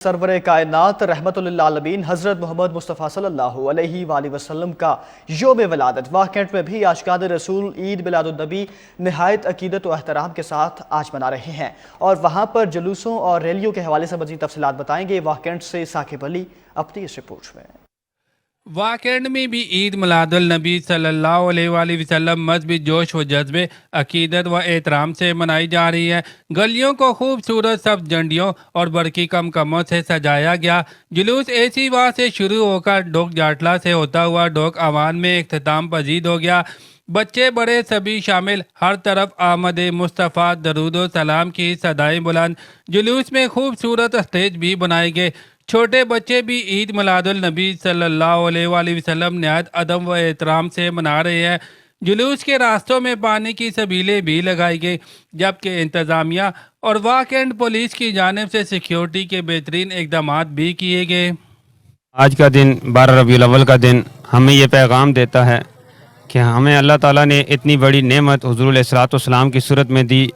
سرور کائنات رحمت للعالمین حضرت محمد مصطفیٰ صلی اللہ علیہ وآلہ وسلم کا یوم ولادت واہ کینٹ میں بھی عاشقان رسول عید میلاد النبی نہایت عقیدت و احترام کے ساتھ آج منا رہے ہیں، اور وہاں پر جلوسوں اور ریلیوں کے حوالے سے مزید تفصیلات بتائیں گے واہ کینٹ سے ثاقب علی اپنی اس رپورٹ میں۔ واہ کینٹ میں بھی عید میلاد النبی صلی اللہ علیہ وآلہ وسلم مذہبی جوش و جذبے، عقیدت و احترام سے منائی جا رہی ہے۔ گلیوں کو خوبصورت سبز جھنڈیوں اور برقی کمکموں سے سجایا گیا۔ جلوس اے واہ سے شروع ہو کر ڈوک جاٹلا سے ہوتا ہوا ڈوک آوان میں اختتام پذیر ہو گیا۔ بچے بڑے سبھی شامل، ہر طرف آمد مصطفیٰ درود و سلام کی صدائیں بلند۔ جلوس میں خوبصورت اسٹیج بھی بنائے گئے۔ چھوٹے بچے بھی عید میلاد النبی صلی اللہ علیہ وآلہ وسلم نہایت ادب و احترام سے منا رہے ہیں۔ جلوس کے راستوں میں پانی کی سبیلیں بھی لگائی گئی، جبکہ انتظامیہ اور واہ کینٹ پولیس کی جانب سے سیکیورٹی کے بہترین اقدامات بھی کیے گئے۔ آج کا دن 12 ربیع الاول کا دن ہمیں یہ پیغام دیتا ہے کہ ہمیں اللہ تعالیٰ نے اتنی بڑی نعمت حضور علیہ الصلوۃ والسلام کی صورت میں دی،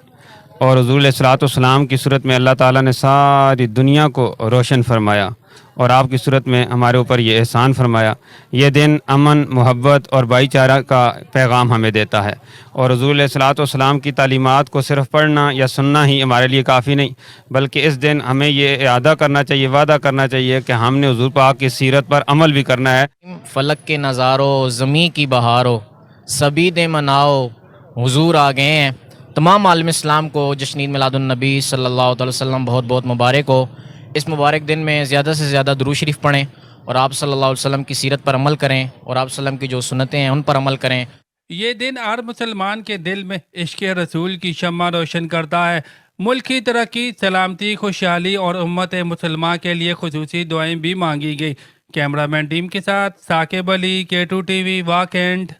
اور حضور علیہ الصلوۃ والسلام کی صورت میں اللہ تعالیٰ نے ساری دنیا کو روشن فرمایا، اور آپ کی صورت میں ہمارے اوپر یہ احسان فرمایا۔ یہ دن امن، محبت اور بھائی چارہ کا پیغام ہمیں دیتا ہے، اور حضور علیہ الصلوۃ والسلام کی تعلیمات کو صرف پڑھنا یا سننا ہی ہمارے لیے کافی نہیں، بلکہ اس دن ہمیں یہ اعادہ کرنا چاہیے، وعدہ کرنا چاہیے کہ ہم نے حضور پاک کی سیرت پر عمل بھی کرنا ہے۔ فلک کے نظاروں، زمیں کی بہاروں، سبھی دے مناؤ، حضور آ گئے ہیں۔ تمام عالم اسلام کو جشن عید میلاد النبی صلی اللہ علیہ وسلم بہت بہت مبارک ہو۔ اس مبارک دن میں زیادہ سے زیادہ درود شریف پڑھیں، اور آپ صلی اللہ علیہ وسلم کی سیرت پر عمل کریں، اور آپ صلی اللہ علیہ وسلم کی جو سنتیں ہیں ان پر عمل کریں۔ یہ دن ہر مسلمان کے دل میں عشق رسول کی شمع روشن کرتا ہے۔ ملک کی ترقی، سلامتی، خوشحالی اور امت مسلمہ کے لیے خصوصی دعائیں بھی مانگی گئی۔ کیمرہ مین ٹیم کے ساتھ ثاقب علی، K2 TV، واہ کینٹ۔